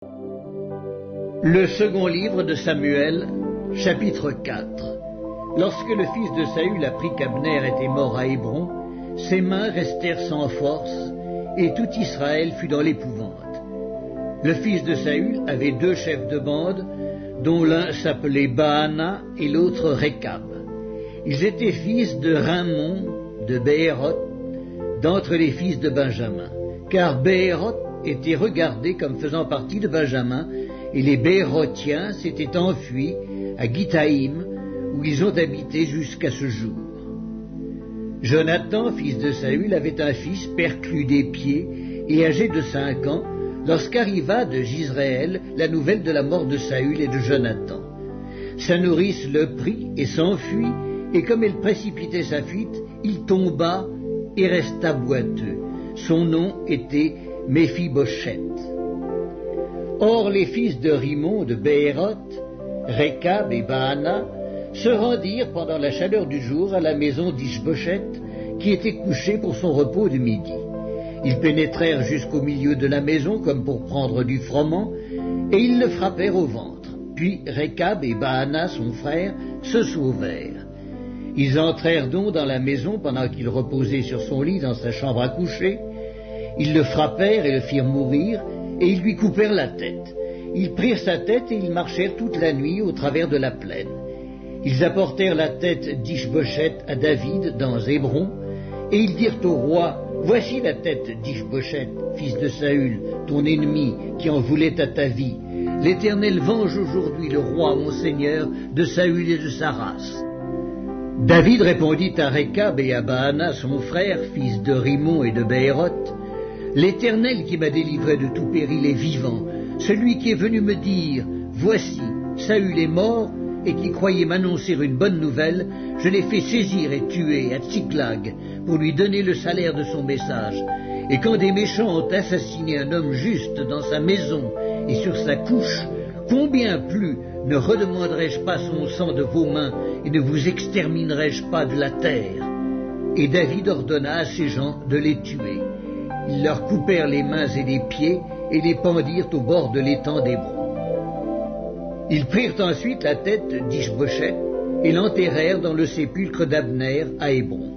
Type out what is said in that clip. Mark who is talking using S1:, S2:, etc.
S1: Le second livre de Samuel, chapitre 4. Lorsque le fils de Saül apprit qu'Abner était mort à Hébron, ses mains restèrent sans force, et tout Israël fut dans l'épouvante. Le fils de Saül avait 2 chefs de bande, dont l'un s'appelait Baana et l'autre Récab. Ils étaient fils de Rimmon, de Béhéroth, d'entre les fils de Benjamin, car Béhéroth était regardé comme faisant partie de Benjamin, et les Béérothiens s'étaient enfuis à Githaïm, où ils ont habité jusqu'à ce jour. Jonathan, fils de Saül, avait un fils perclus des pieds et âgé de 5 ans, lorsqu'arriva de Jizréel la nouvelle de la mort de Saül et de Jonathan. Sa nourrice le prit et s'enfuit, et comme elle précipitait sa fuite, il tomba et resta boiteux. Son nom était Méphibosheth. Or les fils de Rimmon, de Béhéroth, Récab et Baana, se rendirent pendant la chaleur du jour à la maison d'Ish-Bosheth, qui était couché pour son repos de midi. Ils pénétrèrent jusqu'au milieu de la maison comme pour prendre du froment, et ils le frappèrent au ventre. Puis Récab et Baana, son frère, se sauvèrent. Ils entrèrent donc dans la maison pendant qu'il reposait sur son lit dans sa chambre à coucher. Ils le frappèrent et le firent mourir, et ils lui coupèrent la tête. Ils prirent sa tête et ils marchèrent toute la nuit au travers de la plaine. Ils apportèrent la tête d'Ish-Bosheth à David dans Hébron, et ils dirent au roi, « Voici la tête d'Ish-Bosheth, fils de Saül, ton ennemi, qui en voulait à ta vie. L'Éternel venge aujourd'hui le roi, mon seigneur, de Saül et de sa race. » David répondit à Récab et à Baana, son frère, fils de Rimmon et de Béhéroth, « L'Éternel qui m'a délivré de tout péril est vivant, celui qui est venu me dire, « Voici, Saül est mort », et qui croyait m'annoncer une bonne nouvelle, je l'ai fait saisir et tuer à Tsiklag pour lui donner le salaire de son message. Et quand des méchants ont assassiné un homme juste dans sa maison et sur sa couche, combien plus ne redemanderai-je pas son sang de vos mains et ne vous exterminerai-je pas de la terre? Et David ordonna à ses gens de les tuer. Ils leur coupèrent les mains et les pieds et les pendirent au bord de l'étang d'Hébron. Ils prirent ensuite la tête d'Ish-Bosheth et l'enterrèrent dans le sépulcre d'Abner à Hébron.